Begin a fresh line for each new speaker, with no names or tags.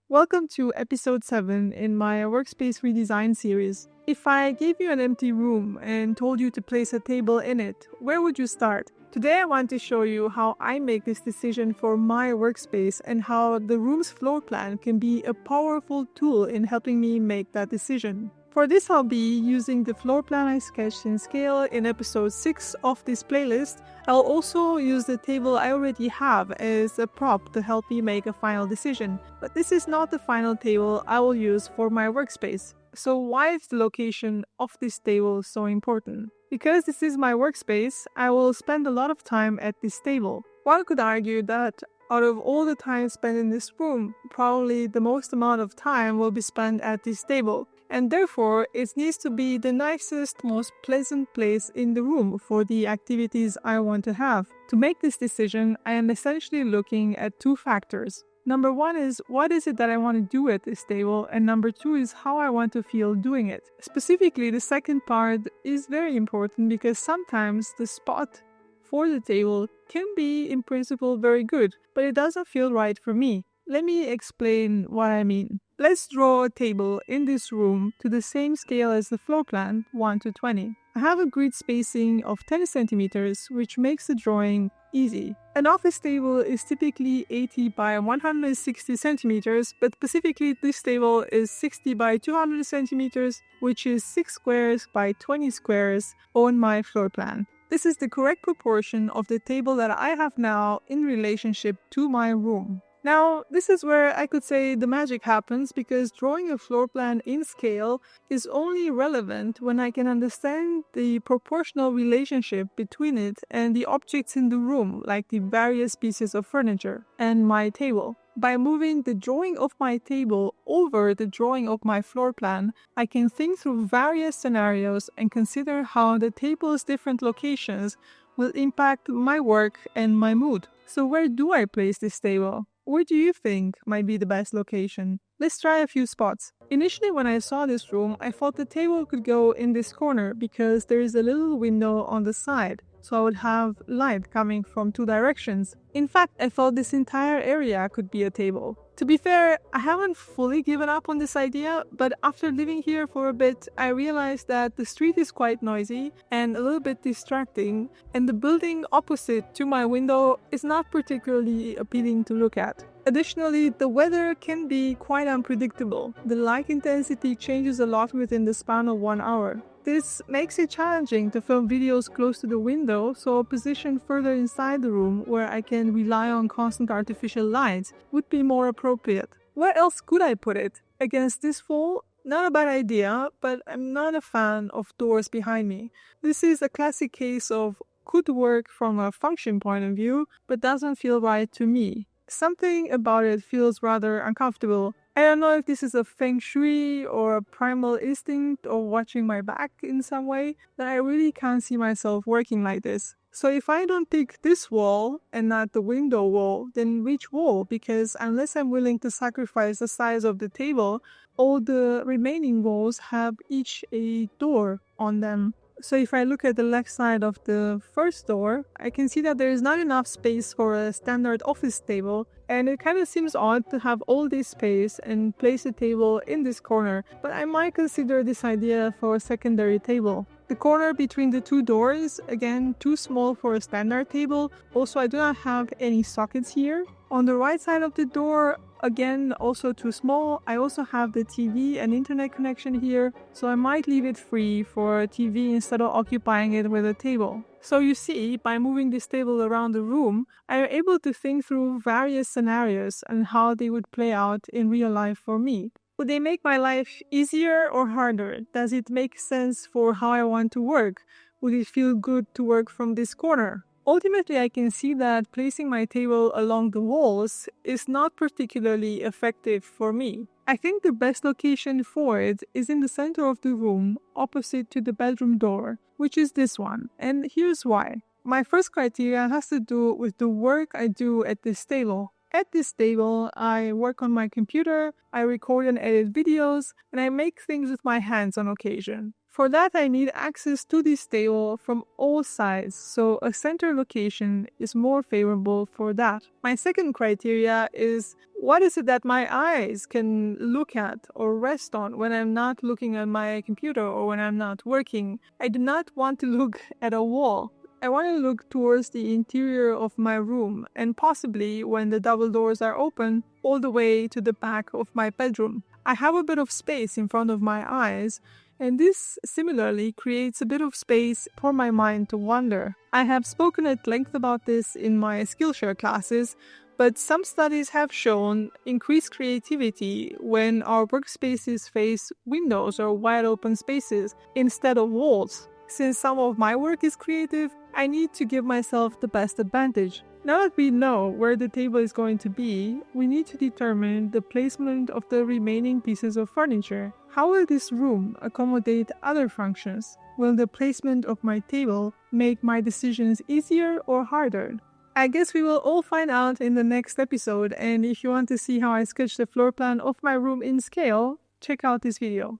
Welcome to Episode 7 in my Workspace Redesign series. If I gave you an empty room and told you to place a table in it, where would you start? Today I want to show you how I make this decision for my workspace and how the room's floor plan can be a powerful tool in helping me make that decision. For this, I'll be using the floor plan I sketched in scale in episode 6 of this playlist. I'll also use the table I already have as a prop to help me make a final decision. But this is not the final table I will use for my workspace. So why is the location of this table so important? Because this is my workspace, I will spend a lot of time at this table. One could argue that out of all the time spent in this room, probably the most amount of time will be spent at this table. And therefore, it needs to be the nicest, most pleasant place in the room for the activities I want to have. To make this decision, I am essentially looking at two factors. Number one is, what is it that I want to do at this table? And number two is how I want to feel doing it. Specifically, the second part is very important because sometimes the spot for the table can be, in principle, very good, but it doesn't feel right for me. Let me explain what I mean. Let's draw a table in this room to the same scale as the floor plan, 1 to 20. I have a grid spacing of 10 centimeters, which makes the drawing easy. An office table is typically 80 by 160 centimeters, but specifically this table is 60 by 200 centimeters, which is 6 squares by 20 squares on my floor plan. This is the correct proportion of the table that I have now in relationship to my room. Now, this is where I could say the magic happens because drawing a floor plan in scale is only relevant when I can understand the proportional relationship between it and the objects in the room, like the various pieces of furniture and my table. By moving the drawing of my table over the drawing of my floor plan, I can think through various scenarios and consider how the table's different locations will impact my work and my mood. So where do I place this table? Where do you think might be the best location? Let's try a few spots. Initially, when I saw this room, I thought the table could go in this corner because there is a little window on the side, so I would have light coming from two directions. In fact, I thought this entire area could be a table. To be fair, I haven't fully given up on this idea, but after living here for a bit, I realized that the street is quite noisy and a little bit distracting, and the building opposite to my window is not particularly appealing to look at. Additionally, the weather can be quite unpredictable. The light intensity changes a lot within the span of 1 hour. This makes it challenging to film videos close to the window, so a position further inside the room where I can rely on constant artificial light would be more appropriate. Where else could I put it? Against this wall? Not a bad idea, but I'm not a fan of doors behind me. This is a classic case of could work from a function point of view, but doesn't feel right to me. Something about it feels rather uncomfortable. I don't know if this is a feng shui or a primal instinct or watching my back in some way, that I really can't see myself working like this. So if I don't pick this wall and not the window wall, then which wall? Because unless I'm willing to sacrifice the size of the table, all the remaining walls have each a door on them. So if I look at the left side of the first door, I can see that there is not enough space for a standard office table, and it kind of seems odd to have all this space and place a table in this corner, but I might consider this idea for a secondary table. The corner between the two doors, again, too small for a standard table. Also, I do not have any sockets here. On the right side of the door, again, also too small. I also have the TV and internet connection here, so I might leave it free for a TV instead of occupying it with a table. So you see, by moving this table around the room, I am able to think through various scenarios and how they would play out in real life for me. Would they make my life easier or harder? Does it make sense for how I want to work? Would it feel good to work from this corner? Ultimately, I can see that placing my table along the walls is not particularly effective for me. I think the best location for it is in the center of the room, opposite to the bedroom door, which is this one. And here's why. My first criteria has to do with the work I do at this table. At this table, I work on my computer, I record and edit videos, and I make things with my hands on occasion. For that, I need access to this table from all sides, so a center location is more favorable for that. My second criteria is what is it that my eyes can look at or rest on when I'm not looking at my computer or when I'm not working. I do not want to look at a wall. I want to look towards the interior of my room and possibly, when the double doors are open, all the way to the back of my bedroom. I have a bit of space in front of my eyes, and this similarly creates a bit of space for my mind to wander. I have spoken at length about this in my Skillshare classes, but some studies have shown increased creativity when our workspaces face windows or wide open spaces instead of walls. Since some of my work is creative, I need to give myself the best advantage. Now that we know where the table is going to be, we need to determine the placement of the remaining pieces of furniture. How will this room accommodate other functions? Will the placement of my table make my decisions easier or harder? I guess we will all find out in the next episode, and if you want to see how I sketch the floor plan of my room in scale, check out this video.